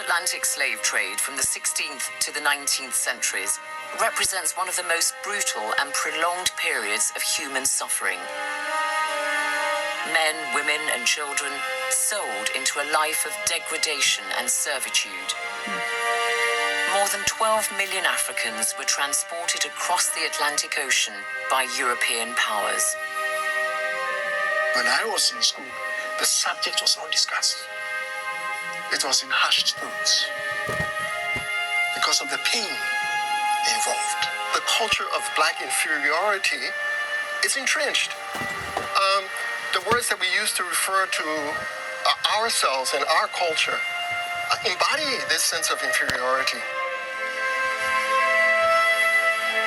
transatlantic slave trade from the 16th to the 19th centuries represents one of the most brutal and prolonged periods of human suffering. Men, women, and children sold into a life of degradation and servitude. More than 12 million Africans were transported across the Atlantic Ocean by European powers. When I was in school, the subject was not discussed. It was in hushed tones because of the pain involved. The culture of black inferiority is entrenched. The words that we use to refer to ourselves and our culture embody this sense of inferiority.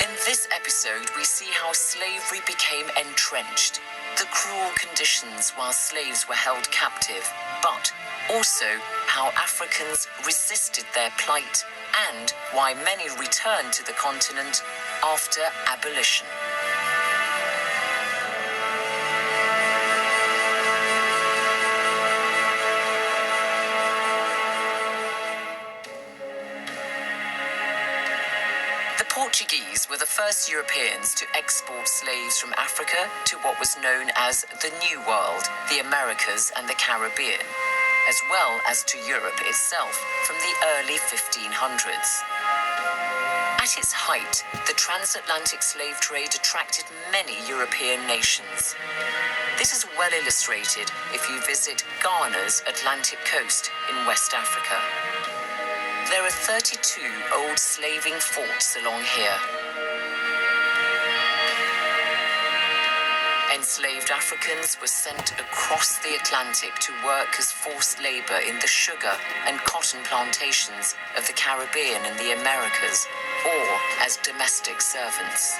In this episode, we see how slavery became entrenched, the cruel conditions while slaves were held captive, but also how Africans resisted their plight and why many returned to the continent after abolition. The Portuguese were the first Europeans to export slaves from Africa to what was known as the New World, the Americas and the Caribbean, as well as to Europe itself from the early 1500s. At its height, the transatlantic slave trade attracted many European nations. This is well illustrated if you visit Ghana's Atlantic coast in West Africa. There are 32 old slaving forts along here. Enslaved Africans were sent across the Atlantic to work as forced labor in the sugar and cotton plantations of the Caribbean and the Americas, or as domestic servants.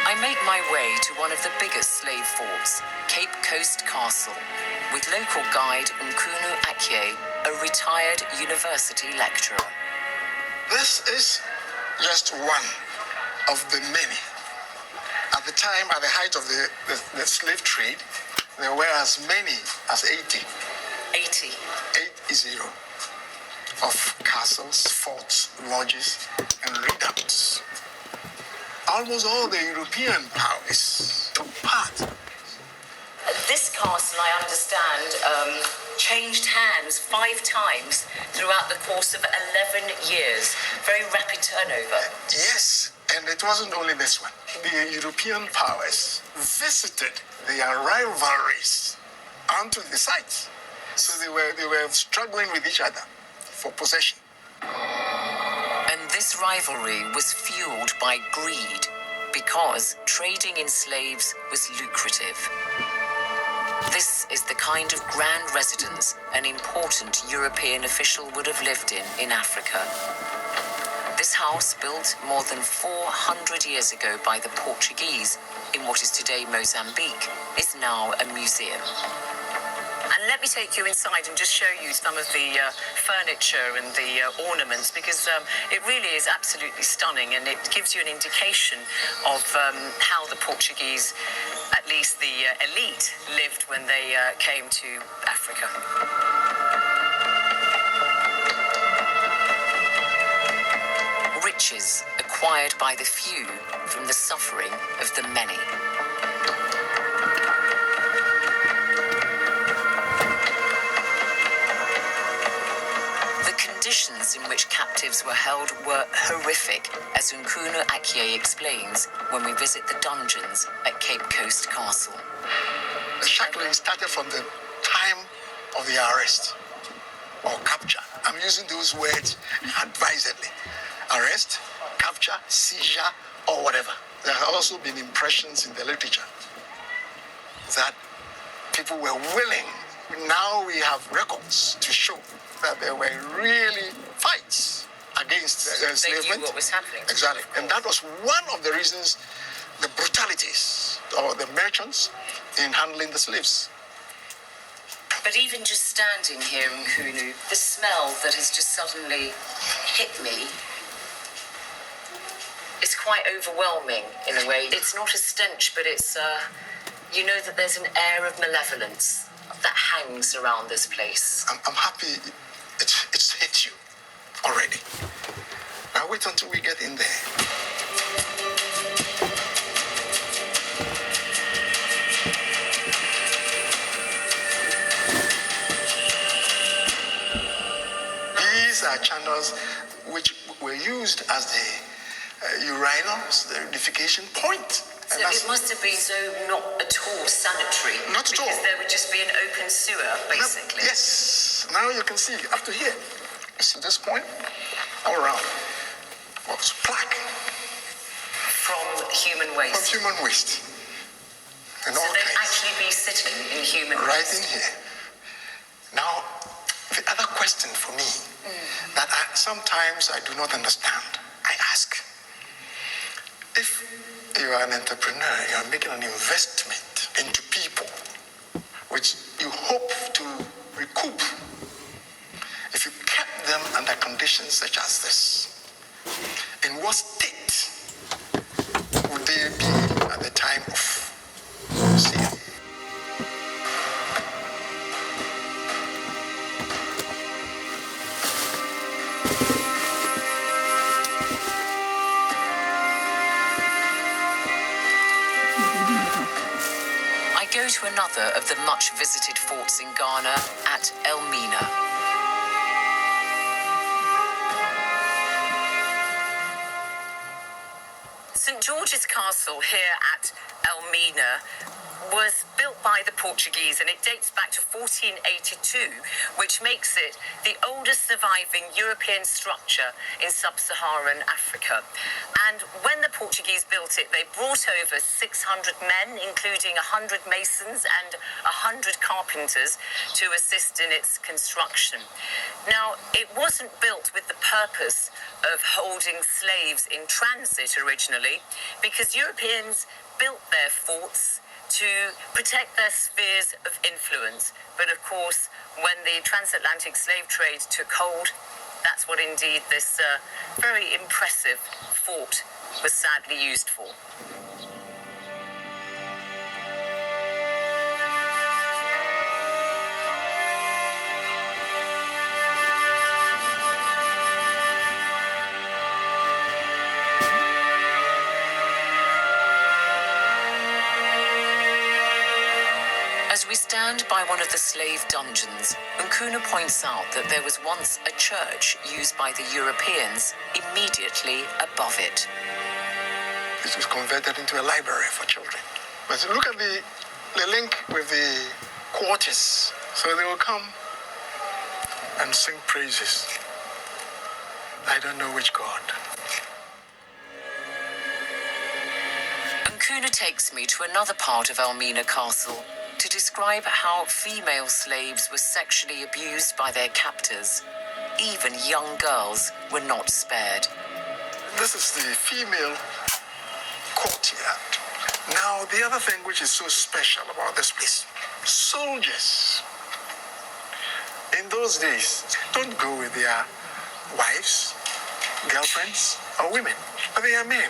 I make my way to one of the biggest slave forts, Cape Coast Castle, with local guide Nkunu Akye, a retired university lecturer. This is just one of the many. At the time, at the height of the slave trade, there were as many as 80 of castles, forts, lodges, and redoubts. Almost all the European powers took part. This castle, I understand, changed hands 5 times throughout the course of 11 years. Very rapid turnover. Yes, and it wasn't only this one. The European powers visited their rivalries onto the site. So they were struggling with each other for possession. And this rivalry was fueled by greed, because trading in slaves was lucrative. This is the kind of grand residence an important European official would have lived in Africa. This house, built more than 400 years ago by the Portuguese in what is today Mozambique, is now a museum. And let me take you inside and just show you some of the furniture and the ornaments, because it really is absolutely stunning, and it gives you an indication of how the Portuguese, at least the elite, lived when they came to Africa. Riches acquired by the few from the suffering of the many. The conditions in which captives were held were horrific, as Nkunu Akye explains when we visit the dungeons at Cape Coast Castle. The shackling started from the time of the arrest or capture. I'm using those words advisedly. Arrest, capture, seizure, or whatever. There have also been impressions in the literature that people were willing. Now we have records to show that there were really fights against enslavement. They knew what was happening. Exactly. And that was one of the reasons, the brutalities of the merchants in handling the slaves. But even just standing here in Nkunu, the smell that has just suddenly hit me is quite overwhelming in a way. It's not a stench, but it's, you know that there's an air of malevolence that hangs around this place. I'm happy it's hit you already. Now wait until we get in there. These are channels which were used as the urinals, the unification point. So it must have been so not at all sanitary. Not at all. Because there would just be an open sewer, basically. Yes. Now you can see up to here. You see this point? All around. What's plaque? From human waste. From human waste. And so all they'd kinds. actually be sitting in human right waste. in here. Now, the other question for me that sometimes I do not understand, I ask, if you are an entrepreneur, you are making an investment into people, which you hope to recoup, if you kept them under conditions such as this, in what state would they be at the time of sale? I go to another of the much visited forts in Ghana at Elmina. St George's Castle here at Elmina was built by the Portuguese, and it dates back to 1482, which makes it the oldest surviving European structure in sub-Saharan Africa. And when the Portuguese built it, they brought over 600 men, including 100 masons and 100 carpenters, to assist in its construction. Now, it wasn't built with the purpose of holding slaves in transit originally, because Europeans built their forts to protect their spheres of influence. But of course, when the transatlantic slave trade took hold, that's what indeed this very impressive fort was sadly used for. As we stand by one of the slave dungeons, Nkuna points out that there was once a church used by the Europeans immediately above it. It was converted into a library for children. But look at the link with the quarters. So they will come and sing praises. I don't know which God. Nkuna takes me to another part of Elmina Castle to describe how female slaves were sexually abused by their captors. Even young girls were not spared. This is the female courtyard. Now, the other thing which is so special about this place, soldiers in those days don't go with their wives, girlfriends, or women, but they are men,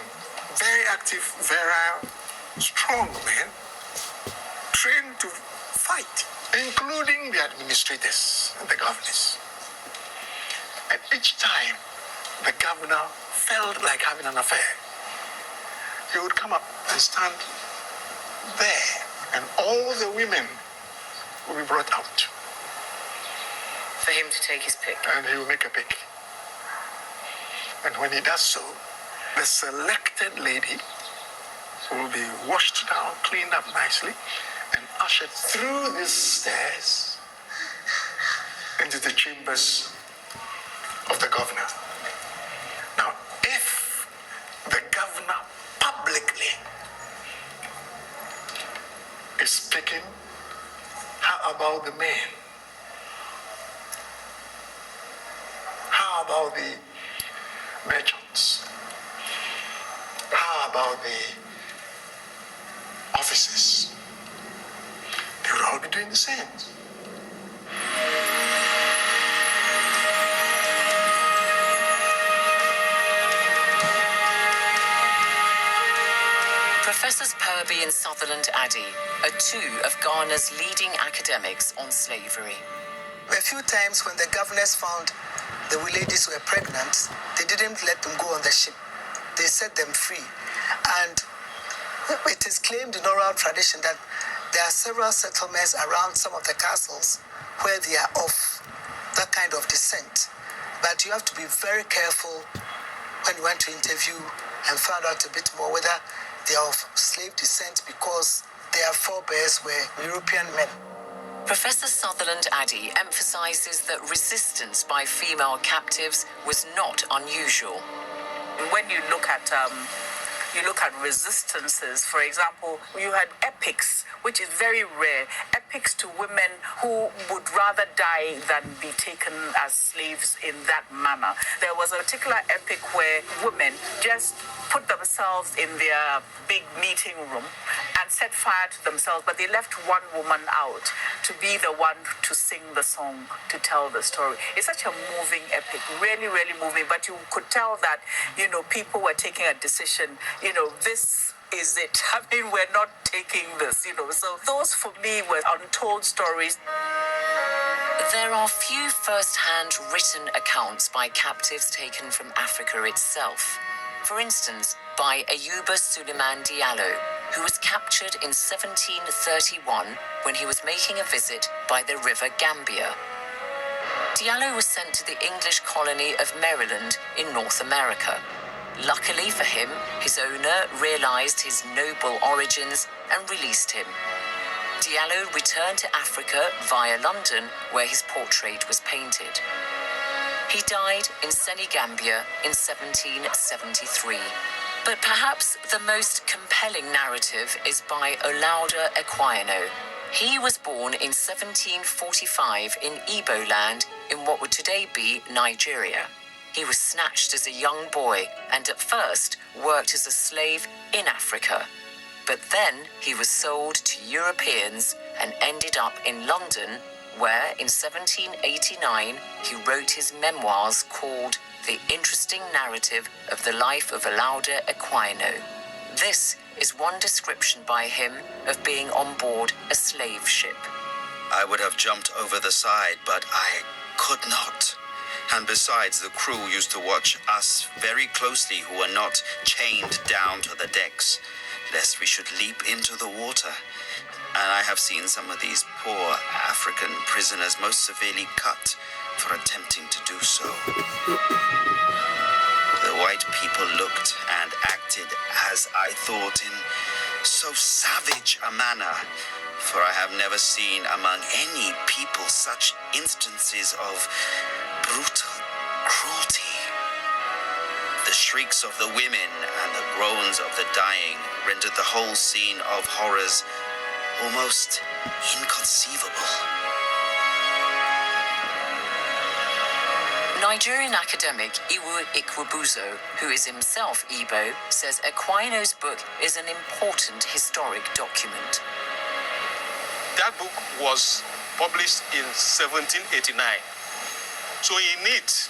very active, very strong men, trained to fight, including the administrators and the governors. And each time the governor felt like having an affair, he would come up and stand there, and all the women would be brought out. For him to take his pick. And he will make a pick. And when he does so, the selected lady will be washed down, cleaned up nicely, and ushered through these stairs into the chambers of the governor. Now, if the governor publicly is speaking, how about the men? How about the merchants? How about the officers? They would all be doing the same. Professors Kirby and Sutherland Addy are two of Ghana's leading academics on slavery. A few times when the governors found the ladies were pregnant, they didn't let them go on the ship. They set them free. And it is claimed in oral tradition that there are several settlements around some of the castles where they are of that kind of descent. But you have to be very careful when you want to interview and find out a bit more whether they are of slave descent, because their forebears were European men. Professor Sutherland Addy emphasizes that resistance by female captives was not unusual. When you look at resistances, for example, you had epics, which is very rare, epics to women who would rather die than be taken as slaves in that manner. There was a particular epic where women just put themselves in their big meeting room and set fire to themselves, but they left one woman out to be the one to sing the song, to tell the story. It's such a moving epic, really, really moving, but you could tell that, people were taking a decision, this is it. I mean, we're not taking this, So those for me were untold stories. There are few first-hand written accounts by captives taken from Africa itself. For instance, by Ayuba Suleiman Diallo, who was captured in 1731 when he was making a visit by the River Gambia. Diallo was sent to the English colony of Maryland in North America. Luckily for him, his owner realized his noble origins and released him. Diallo returned to Africa via London, where his portrait was painted. He died in Senegambia in 1773. But perhaps the most compelling narrative is by Olaudah Equiano. He was born in 1745 in Igbo land in what would today be Nigeria. He was snatched as a young boy and at first worked as a slave in Africa. But then he was sold to Europeans and ended up in London, where in 1789 he wrote his memoirs called The Interesting Narrative of the Life of Olaudah Equiano. This is one description by him of being on board a slave ship. I would have jumped over the side, but I could not. And besides, the crew used to watch us very closely who were not chained down to the decks, lest we should leap into the water. And I have seen some of these poor African prisoners most severely cut for attempting to do so. The white people looked and acted as I thought in so savage a manner, for I have never seen among any people such instances of brutal cruelty. The shrieks of the women and the groans of the dying rendered the whole scene of horrors almost inconceivable. Nigerian academic Iwu Ikwebuzo, who is himself Igbo, says Equiano's book is an important historic document. That book was published in 1789. So in it,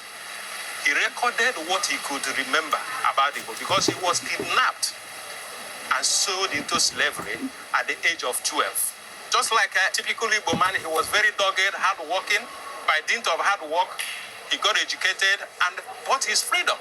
he recorded what he could remember about the book, because he was kidnapped and sold into slavery at the age of 12. Just like a typical Igbo man, he was very dogged, hard-working. By dint of hard work, he got educated and bought his freedom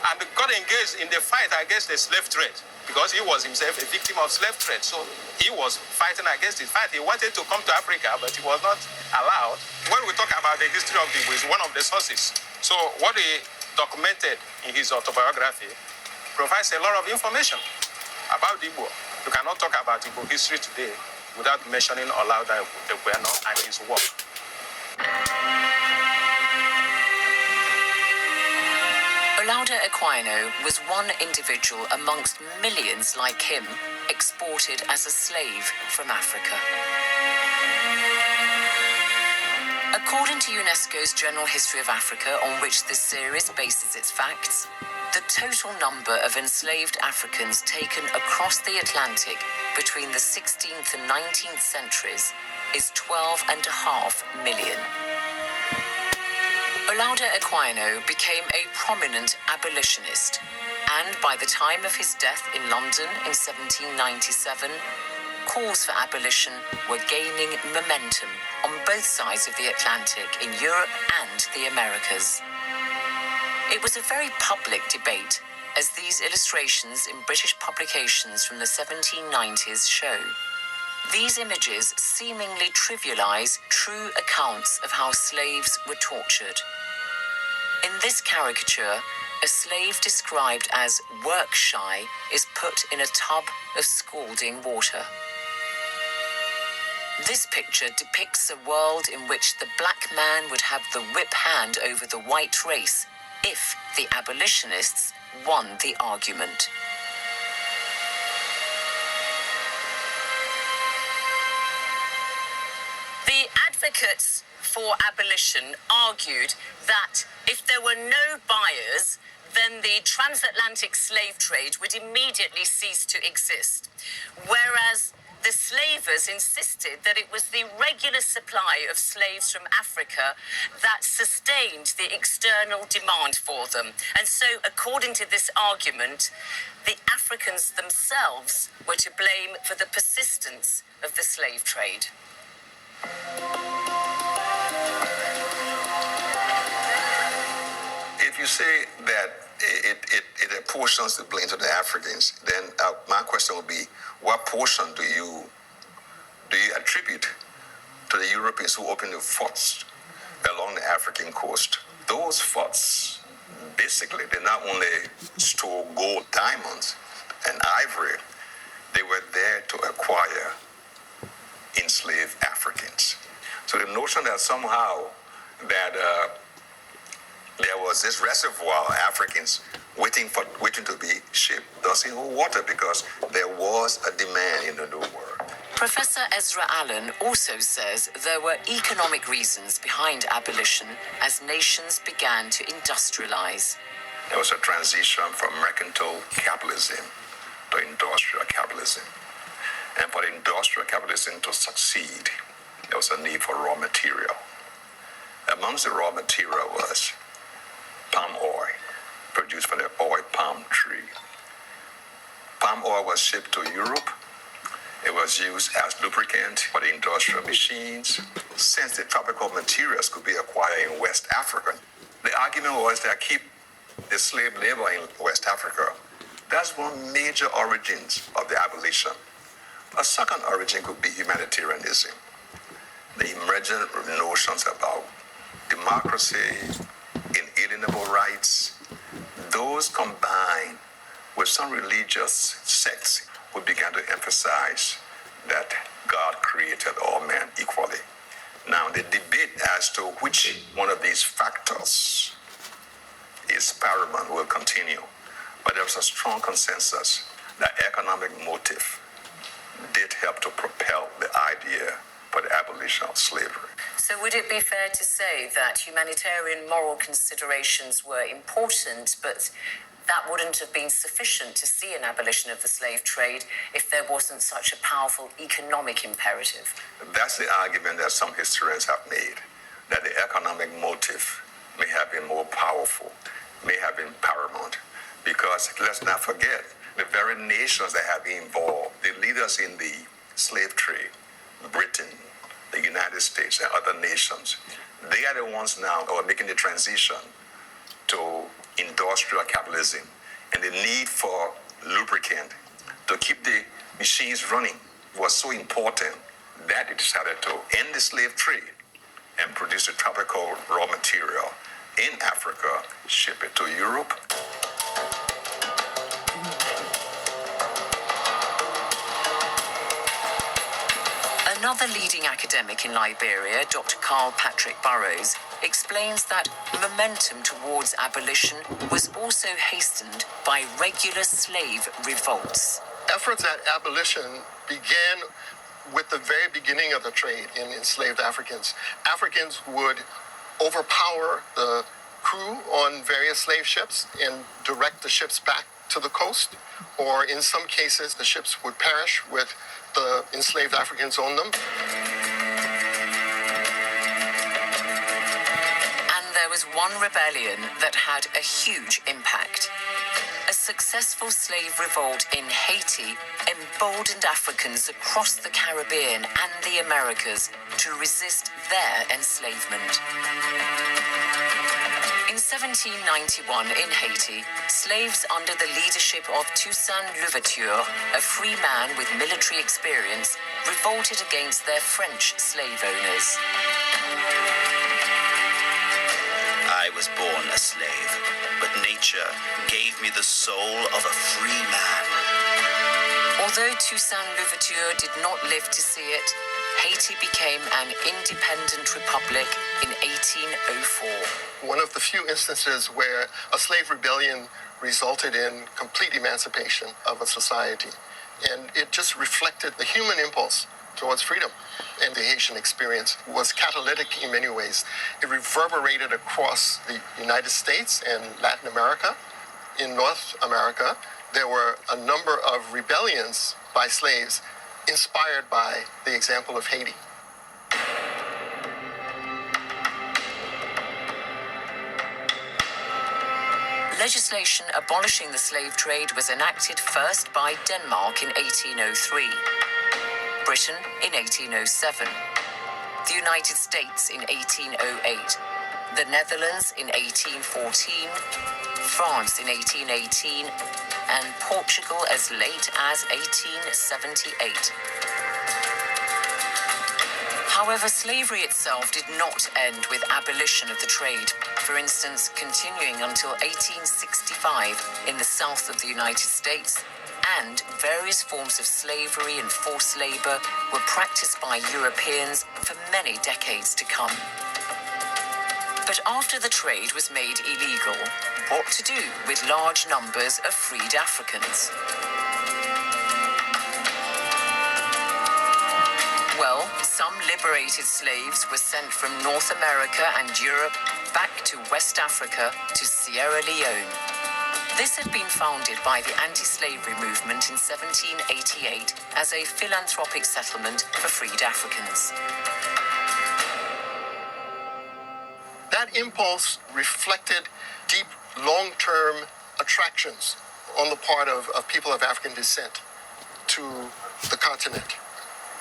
and got engaged in the fight against the slave trade, because he was himself a victim of slave trade. So he was fighting against it. In fact, he wanted to come to Africa, but he was not allowed. When we talk about the history of the Igbo, it's one of the sources. So what he documented in his autobiography provides a lot of information about the Igbo. You cannot talk about Igbo history today without mentioning Olaudah Equiano and his work. Olaudah Equiano was one individual amongst millions like him exported as a slave from Africa. According to UNESCO's General History of Africa, on which this series bases its facts, the total number of enslaved Africans taken across the Atlantic between the 16th and 19th centuries is 12.5 million. Olaudah Equiano became a prominent abolitionist and by the time of his death in London in 1797, calls for abolition were gaining momentum on both sides of the Atlantic in Europe and the Americas. It was a very public debate, as these illustrations in British publications from the 1790s show. These images seemingly trivialize true accounts of how slaves were tortured. In this caricature, a slave described as work-shy is put in a tub of scalding water. This picture depicts a world in which the black man would have the whip hand over the white race if the abolitionists won the argument. The advocates for abolition argued that if there were no buyers, then the transatlantic slave trade would immediately cease to exist. Whereas the slavers insisted that it was the regular supply of slaves from Africa that sustained the external demand for them. And so, according to this argument, the Africans themselves were to blame for the persistence of the slave trade. If you say that it apportions the blame to the Africans, then my question would be, what portion do you attribute to the Europeans who opened the forts along the African coast? Those forts, basically, they not only store gold, diamonds, and ivory, they were there to acquire enslaved Africans. So the notion that somehow that there was this reservoir of Africans waiting to be shipped doesn't hold water, because there was a demand in the New World. Professor Ezra Allen also says there were economic reasons behind abolition as nations began to industrialize. There was a transition from mercantile capitalism to industrial capitalism. And for the industrial capitalism to succeed, there was a need for raw material. Amongst the raw material was palm oil, produced from the oil palm tree. Palm oil was shipped to Europe. It was used as lubricant for the industrial machines. Since the tropical materials could be acquired in West Africa, the argument was that keep the slave labor in West Africa. That's one major origins of the abolition. A second origin could be humanitarianism. The emergent notions about democracy, inalienable rights, those combined with some religious sects who began to emphasize that God created all men equally. Now, the debate as to which one of these factors is paramount will continue, but there was a strong consensus that economic motive did help to propel the idea for the abolition of slavery. So would it be fair to say that humanitarian moral considerations were important, but that wouldn't have been sufficient to see an abolition of the slave trade if there wasn't such a powerful economic imperative? That's the argument that some historians have made, that the economic motive may have been more powerful, may have been paramount, because let's not forget, the very nations that have been involved, the leaders in the slave trade, Britain, the United States, and other nations, they are the ones now who are making the transition to industrial capitalism, and the need for lubricant to keep the machines running was so important that it decided to end the slave trade and produce the tropical raw material in Africa, ship it to Europe. Another leading academic in Liberia, Dr. Carl Patrick Burrows, explains that momentum towards abolition was also hastened by regular slave revolts. Efforts at abolition began with the very beginning of the trade in enslaved Africans. Africans would overpower the crew on various slave ships and direct the ships back to the coast, or in some cases, the ships would perish with the enslaved Africans on them. And there was one rebellion that had a huge impact. A successful slave revolt in Haiti emboldened Africans across the Caribbean and the Americas to resist their enslavement. In 1791 in Haiti, slaves under the leadership of Toussaint Louverture, a free man with military experience, revolted against their French slave owners. I was born a slave, but nature gave me the soul of a free man. Although Toussaint Louverture did not live to see it, Haiti became an independent republic in 1804. One of the few instances where a slave rebellion resulted in complete emancipation of a society. And it just reflected the human impulse towards freedom. And the Haitian experience was catalytic in many ways. It reverberated across the United States and Latin America. In North America, there were a number of rebellions by slaves inspired by the example of Haiti. Legislation abolishing the slave trade was enacted first by Denmark in 1803, Britain in 1807, the United States in 1808, the Netherlands in 1814, France in 1818, and Portugal as late as 1878. However, slavery itself did not end with abolition of the trade, for instance, continuing until 1865 in the south of the United States, and various forms of slavery and forced labor were practiced by Europeans for many decades to come. But after the trade was made illegal, what to do with large numbers of freed Africans? Well, some liberated slaves were sent from North America and Europe back to West Africa to Sierra Leone. This had been founded by the anti-slavery movement in 1788 as a philanthropic settlement for freed Africans. That impulse reflected deep, long-term attractions on the part of people of African descent to the continent.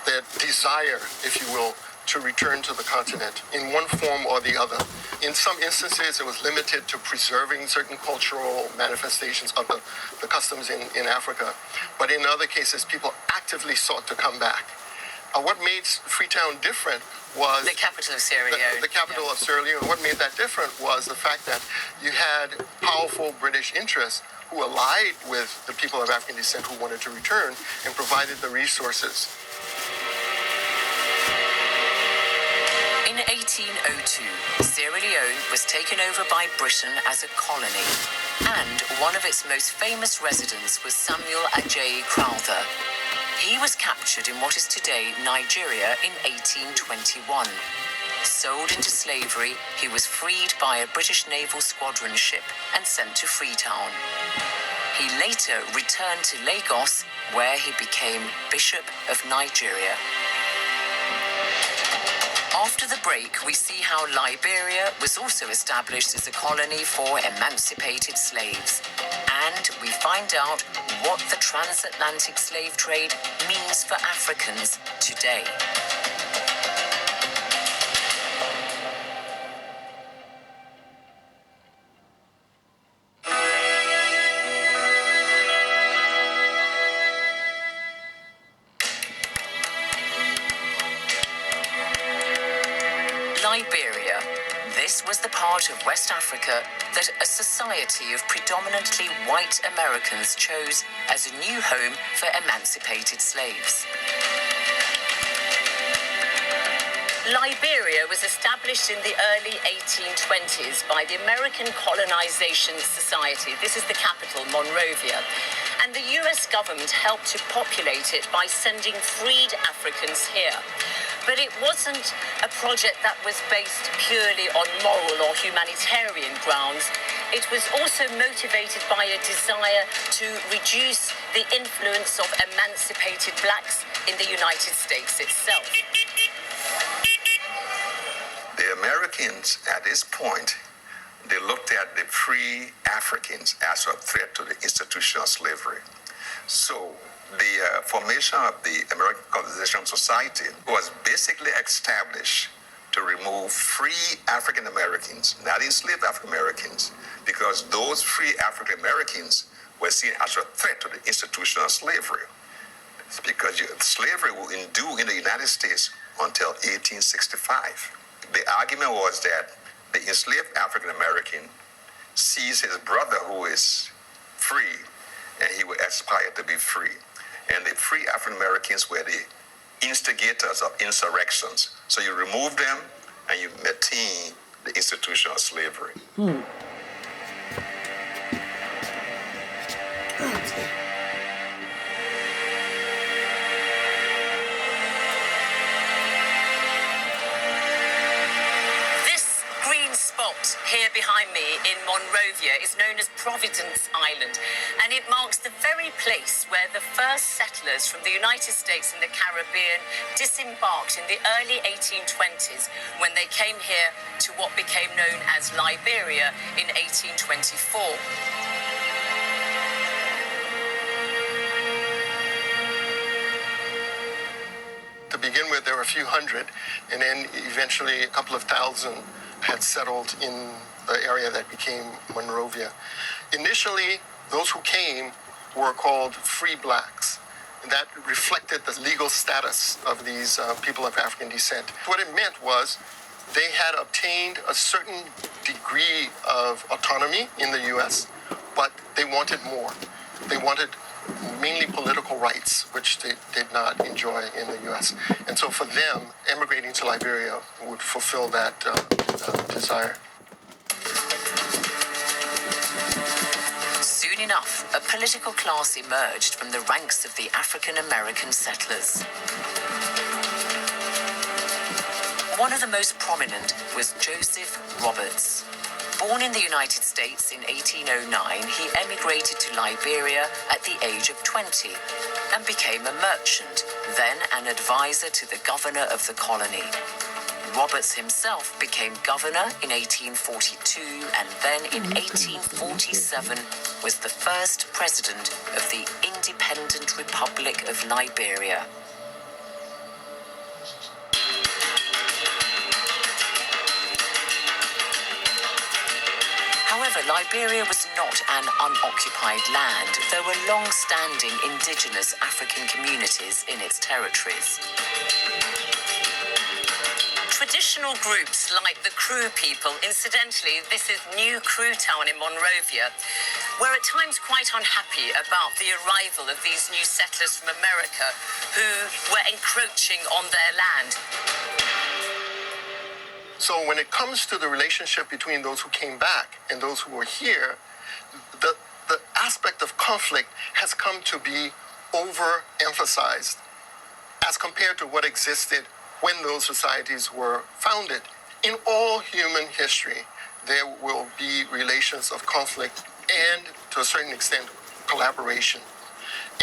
Their desire, if you will, to return to the continent in one form or the other. In some instances, it was limited to preserving certain cultural manifestations of the customs in Africa. But in other cases, people actively sought to come back. What made Freetown different was... The capital of Sierra Leone. The capital of Sierra Leone. What made that different was the fact that you had powerful British interests who allied with the people of African descent who wanted to return and provided the resources. In 1802, Sierra Leone was taken over by Britain as a colony, and one of its most famous residents was Samuel Adjaye Crowther. He was captured in what is today Nigeria in 1821. Sold into slavery, he was freed by a British naval squadron ship and sent to Freetown. He later returned to Lagos, where he became Bishop of Nigeria. After the break, we see how Liberia was also established as a colony for emancipated slaves. And we find out what the transatlantic slave trade means for Africans today. Liberia. This was the part of West Africa that a society of predominantly white Americans chose as a new home for emancipated slaves. Liberia was established in the early 1820s by the American Colonization Society. This is the capital, Monrovia. And the US government helped to populate it by sending freed Africans here. But it wasn't a project that was based purely on moral or humanitarian grounds. It was also motivated by a desire to reduce the influence of emancipated blacks in the United States itself. The Americans at this point they looked at the free Africans as a threat to the institution of slavery. So the formation of the American Colonization Society was basically established to remove free African Americans, not enslaved African Americans, because those free African Americans were seen as a threat to the institution of slavery. It's because slavery will endure in the United States until 1865. The argument was that the enslaved African American sees his brother who is free, and he will aspire to be free. And the free African Americans were the instigators of insurrections. So you remove them and you maintain the institution of slavery. This green spot here behind me in Monrovia is known as Providence Island, and it marks the very place where the first settlers from the United States and the Caribbean disembarked in the early 1820s when they came here to what became known as Liberia in 1824. To begin with, there were a few hundred, and then eventually a couple of thousand had settled in the area that became Monrovia. Initially, those who came were called free blacks. That reflected the legal status of these people of African descent. What it meant was they had obtained a certain degree of autonomy in the U.S., but they wanted more. They wanted mainly political rights, which they did not enjoy in the U.S. And so for them, emigrating to Liberia would fulfill that desire. Soon enough, a political class emerged from the ranks of the African American settlers. One of the most prominent was Joseph Roberts. Born in the United States in 1809, he emigrated to Liberia at the age of 20 and became a merchant, then an advisor to the governor of the colony. Roberts himself became governor in 1842 and then in 1847 was the first president of the Independent Republic of Liberia. However, Liberia was not an unoccupied land. There were long-standing indigenous African communities in its territories. Traditional groups like the Kru people, incidentally, this is New Kru Town in Monrovia, were at times quite unhappy about the arrival of these new settlers from America who were encroaching on their land. So when it comes to the relationship between those who came back and those who were here, the aspect of conflict has come to be overemphasized as compared to what existed when those societies were founded. In all human history, there will be relations of conflict and, to a certain extent, collaboration.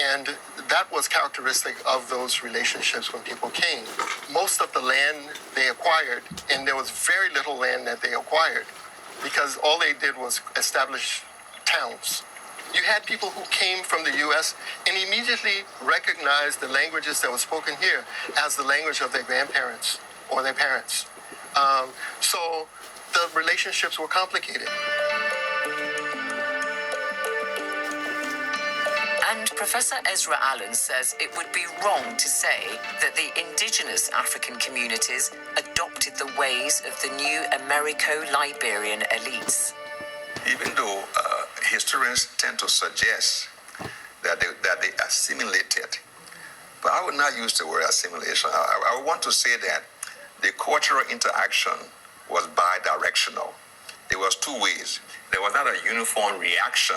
And that was characteristic of those relationships when people came. Most of the land they acquired, and there was very little land that they acquired, because all they did was establish towns. You had people who came from the U.S. and immediately recognized the languages that were spoken here as the language of their grandparents or their parents. So the relationships were complicated. And Professor Ezra Allen says it would be wrong to say that the indigenous African communities adopted the ways of the new Americo-Liberian elites. Even though historians tend to suggest that they assimilated, but I would not use the word assimilation. I would want to say that the cultural interaction was bi-directional. There was two ways. There was not a uniform reaction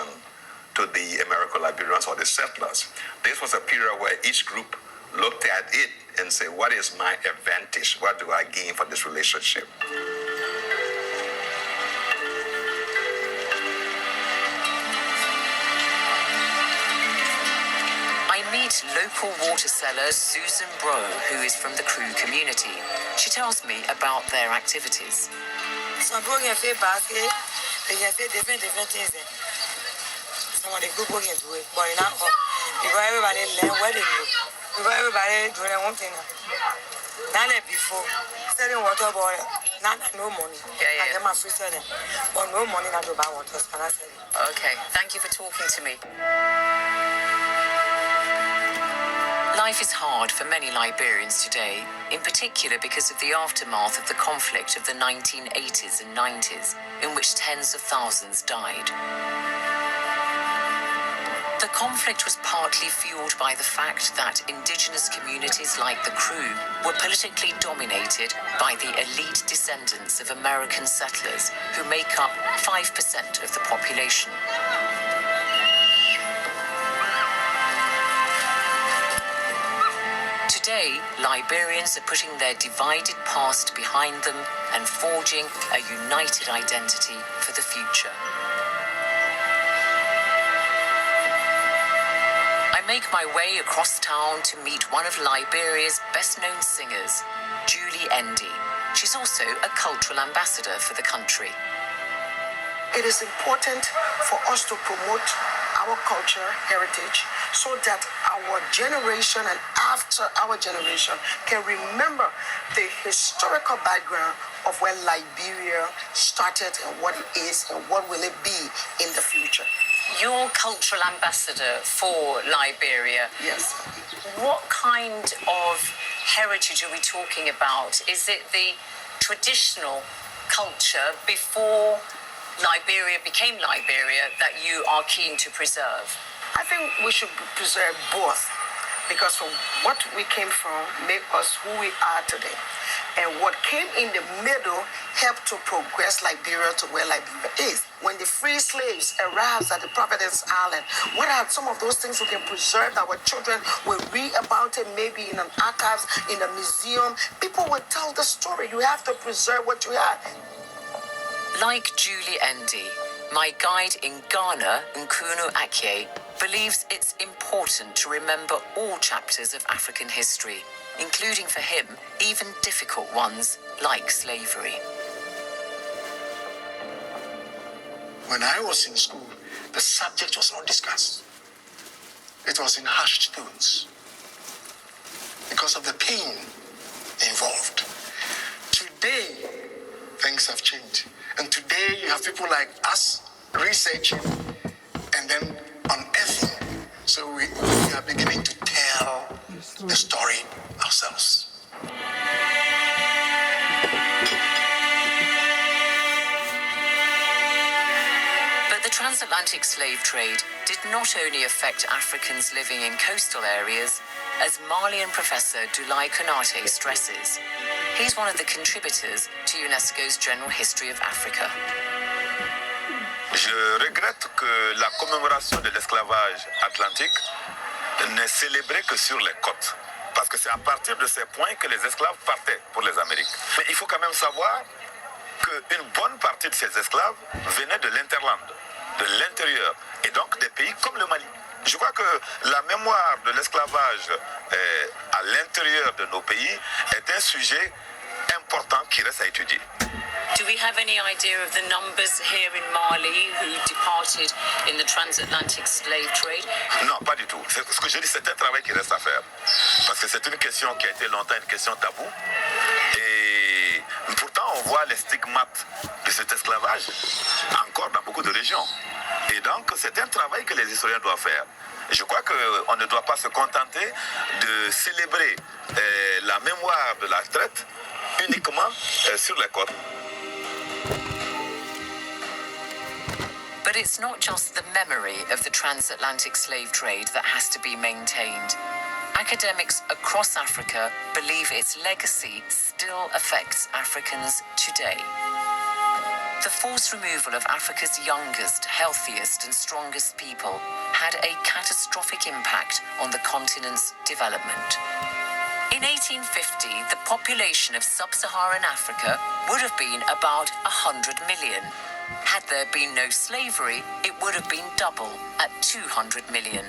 to the Americo-Liberians or the settlers. This was a period where each group looked at it and said, what is my advantage? What do I gain from this relationship? I meet local water seller Susan Bro, who is from the Kru community. She tells me about their activities. So I'm going a fair basket. They can say different things. Some of the good work into it, but not all. Because everybody learn what they do. Because everybody do their own thing. Not like before. Selling water, but not no money. Yeah. I get my free selling. But no money not to buy water. So I sell it. Okay, thank you for talking to me. Life is hard for many Liberians today, in particular because of the aftermath of the conflict of the 1980s and 90s, in which tens of thousands died. The conflict was partly fueled by the fact that indigenous communities like the Kru were politically dominated by the elite descendants of American settlers who make up 5% of the population. Today, Liberians are putting their divided past behind them and forging a united identity for the future. I make my way across town to meet one of Liberia's best-known singers, Julie Endi. She's also a cultural ambassador for the country. It is important for us to promote our culture, heritage, so that our generation and after our generation can remember the historical background of where Liberia started and what it is and what will it be in the future. You're cultural ambassador for Liberia. Yes. What kind of heritage are we talking about? Is it the traditional culture before Liberia became Liberia that you are keen to preserve? I think we should preserve both, because from what we came from make us who we are today. And what came in the middle helped to progress Liberia to where Liberia is. When the free slaves arrived at the Providence Island, what are some of those things we can preserve that our children will read about it, maybe in an archives, in a museum? People will tell the story. You have to preserve what you have. Like Julie Endi, my guide in Ghana, Nkunu Akye, believes it's important to remember all chapters of African history, including for him, even difficult ones like slavery. When I was in school, the subject was not discussed. It was in hushed tones because of the pain involved. Today, things have changed. And today you have people like us researching and then unearthing. So we are beginning to tell the story ourselves. But the transatlantic slave trade did not only affect Africans living in coastal areas, as Malian professor Dulai Konate stresses. He's one of the contributors to UNESCO's General History of Africa. Je regrette que la commémoration de l'esclavage atlantique n'est célébrée que sur les côtes. Parce que c'est à partir de ces points que les esclaves partaient pour les Amériques. Mais il faut quand même savoir qu'une bonne partie de ces esclaves venaient de l'Interland, de l'intérieur, et donc des pays comme le Mali. Je crois que la mémoire de l'esclavage à l'intérieur de nos pays est un sujet important qui reste à étudier. Do we have any idea of the numbers here in Mali who departed in the transatlantic slave trade? Non, pas du tout. Ce que je dis, c'est un travail qui reste à faire. Parce que c'est une question qui a été longtemps une question taboue. Et pourtant, on voit les stigmates de cet esclavage encore dans beaucoup de régions. Et donc, c'est un travail que les historiens doivent faire. Et je crois qu'on ne doit pas se contenter de célébrer la mémoire de la traite uniquement sur les côtes. But it's not just the memory of the transatlantic slave trade that has to be maintained. Academics across Africa believe its legacy still affects Africans today. The forced removal of Africa's youngest, healthiest and strongest people had a catastrophic impact on the continent's development. In 1850, the population of sub-Saharan Africa would have been about 100 million. Had there been no slavery, it would have been double at 200 million.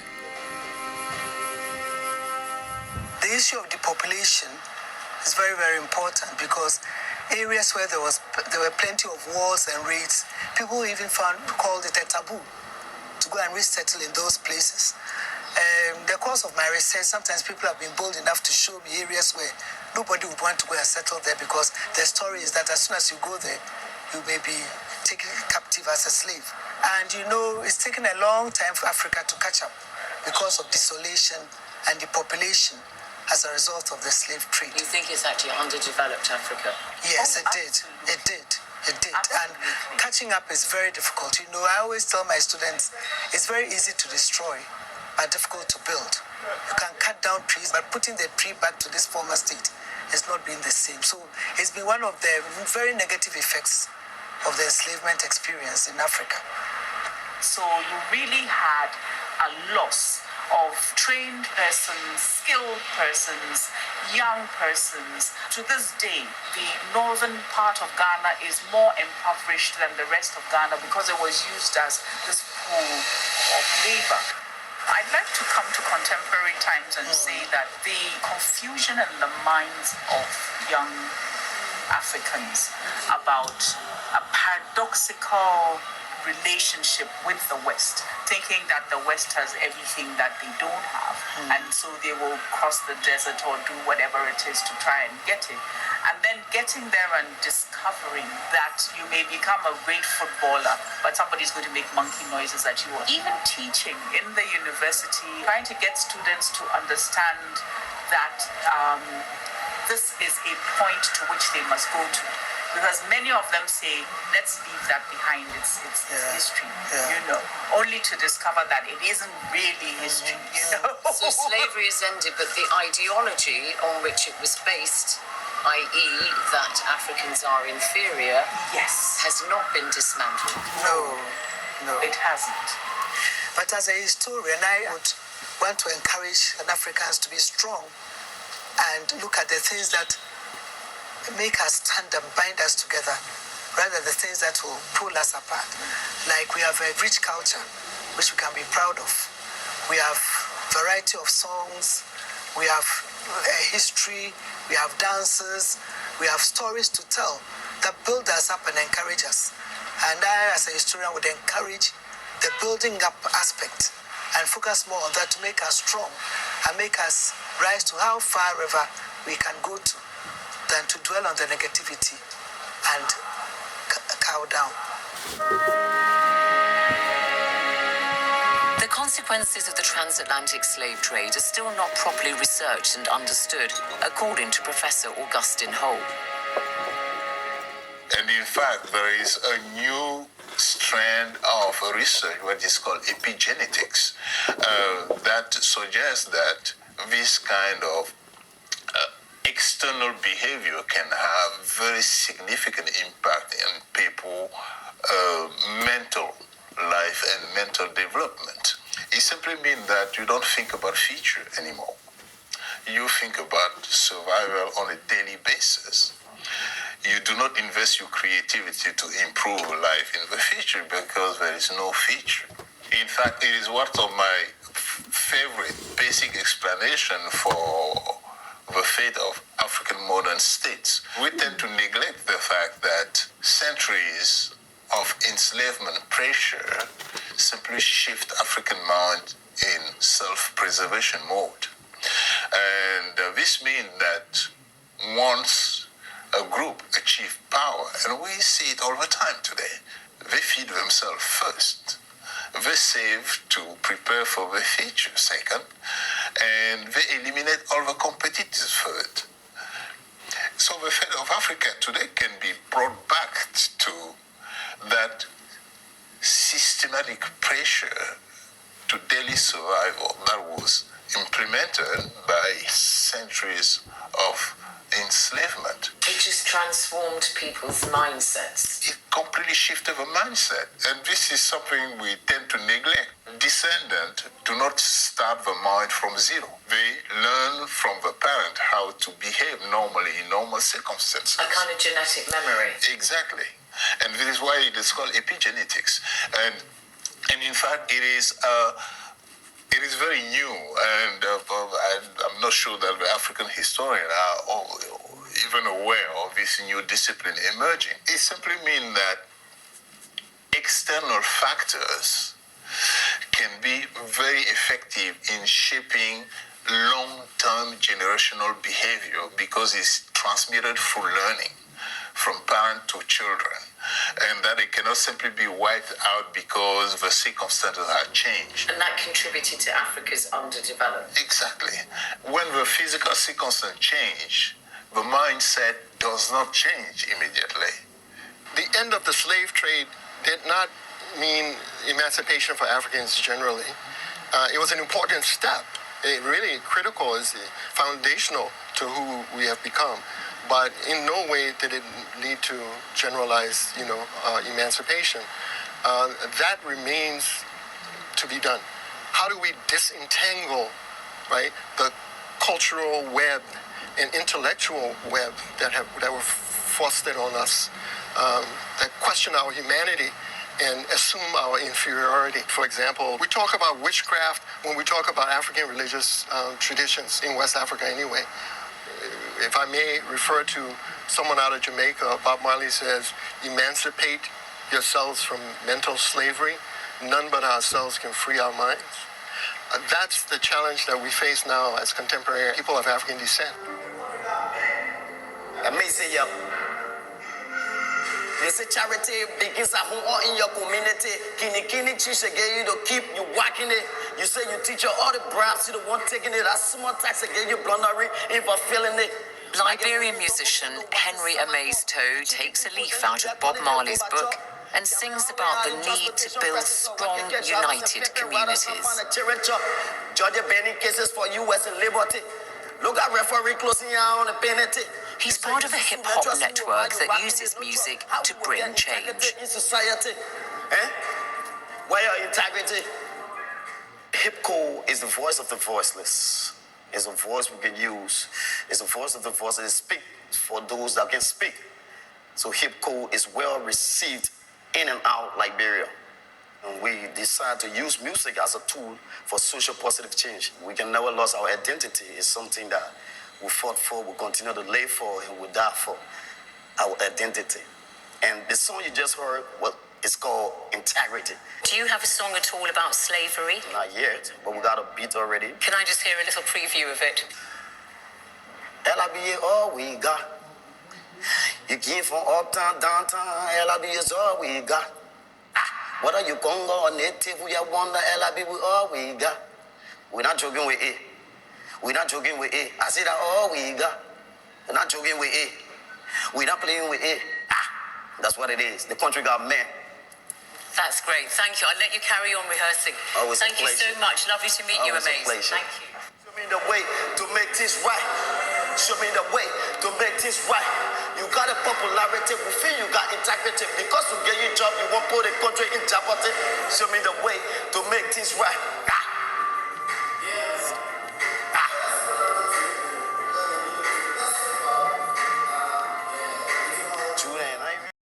The issue of depopulation is very, very important because areas where there were plenty of wars and raids. People even called it a taboo to go and resettle in those places. In the course of my research, sometimes people have been bold enough to show me areas where nobody would want to go and settle there because the story is that as soon as you go there, you may be taken captive as a slave. And you know, it's taken a long time for Africa to catch up because of desolation and depopulation as a result of the slave trade. You think it's actually underdeveloped Africa? Yes, it did. It did. It did. And catching up is very difficult. You know, I always tell my students, it's very easy to destroy, but difficult to build. You can cut down trees, but putting the tree back to this former state has not been the same. So it's been one of the very negative effects of the enslavement experience in Africa. So you really had a loss of trained persons, skilled persons, young persons. To this day, the northern part of Ghana is more impoverished than the rest of Ghana because it was used as this pool of labor. I'd like to come to contemporary times and say that the confusion in the minds of young Africans about a paradoxical relationship with the West, thinking that the West has everything that they don't have, and so they will cross the desert or do whatever it is to try and get it. And then getting there and discovering that you may become a great footballer, but somebody's going to make monkey noises at you. Even teaching in the university, trying to get students to understand that this is a point to which they must go to. Because many of them say, let's leave that behind, it's history, you know, only to discover that it isn't really history, you know. So slavery is ended, but the ideology on which it was based, i.e. that Africans are inferior, yes, has not been dismantled. No. It hasn't. But as a historian, I would want to encourage Africans to be strong and look at the things that make us stand and bind us together rather than the things that will pull us apart. Like we have a rich culture which we can be proud of. We have variety of songs, we have a history, we have dances, we have stories to tell that build us up and encourage us. And I, as a historian, would encourage the building up aspect and focus more on that to make us strong and make us rise to how far ever we can go to, than to dwell on the negativity and cow down. The consequences of the transatlantic slave trade are still not properly researched and understood, according to Professor Augustine Hole. And in fact, there is a new strand of research, what is called epigenetics, that suggests that this kind of external behavior can have very significant impact in people's mental life and mental development. It simply means that you don't think about future anymore. You think about survival on a daily basis. You do not invest your creativity to improve life in the future because there is no future. In fact, it is one of my favorite basic explanation for the fate of African modern states. We tend to neglect the fact that centuries of enslavement pressure simply shift African mind in self-preservation mode. And this means that once a group achieve power, and we see it all the time today, they feed themselves first. They save to prepare for the future second, and they eliminate all the competitors third. So the fate of Africa today can be brought back to that systematic pressure to daily survival that was implemented by centuries of enslavement. It just transformed people's mindsets. It completely shifted the mindset. And this is something we tend to neglect. Descendants do not start the mind from zero. They learn from the parent how to behave normally in normal circumstances. A kind of genetic memory. Exactly. And this is why it is called epigenetics. And in fact, it is very new, and I'm not sure that the African historians are even aware of this new discipline emerging. It simply means that external factors can be very effective in shaping long-term generational behavior because it's transmitted through learning from parent to children, and that it cannot simply be wiped out because the circumstances have changed. And that contributed to Africa's underdevelopment. Exactly. When the physical circumstances change, the mindset does not change immediately. The end of the slave trade did not mean emancipation for Africans generally. It was an important step. It really critical, is foundational to who we have become. But in no way did it lead to generalized, emancipation. That remains to be done. How do we disentangle, right, the cultural web and intellectual web that were fostered on us, that question our humanity and assume our inferiority? For example, we talk about witchcraft when we talk about African religious traditions in West Africa anyway. If I may refer to someone out of Jamaica, Bob Marley says, emancipate yourselves from mental slavery. None but ourselves can free our minds. That's the challenge that we face now as contemporary people of African descent. They say charity begins at home or in your community. Kini teach again you to keep you working it. You say you teach all the bribes, you the one taking it. As small tax again you blundering if I'm feeling it. Liberian musician Henry Amaze-Toe takes a leaf out of Bob Marley's book and sings about the need to build strong, united communities. Georgia banning cases for US and liberty. Look at referee closing on the penalty. He's part of a hip-hop network that uses music to bring change. In society, where your integrity? Hip-co is the voice of the voiceless. It's a voice we can use. It's a voice of the voiceless. It speaks for those that can speak. So hip-co is well received in and out Liberia. And we decide to use music as a tool for social positive change. We can never lose our identity. It's something that we fought for, we continue to live for, and we die for our identity. And the song you just heard, it's called Integrity. Do you have a song at all about slavery? Not yet, but we got a beat already. Can I just hear a little preview of it? LIBA all we got. You came from uptown, downtown, LIBA is all we got. Whether you Congo or native, we are wonder, LIBA we all we got. We're not joking with it. We're not joking with it. I say that all we got. We're not joking with it. We're not playing with it. That's what it is. The country got men. That's great. Thank you. I'll let you carry on rehearsing. Always Thank you so much. Lovely to meet you, Amaze. Thank you. Show me the way to make this right. Show me the way to make this right. You got a popularity, we feel you got integrity. Because to get your job, you won't put the country in jeopardy. Show me the way to make this right.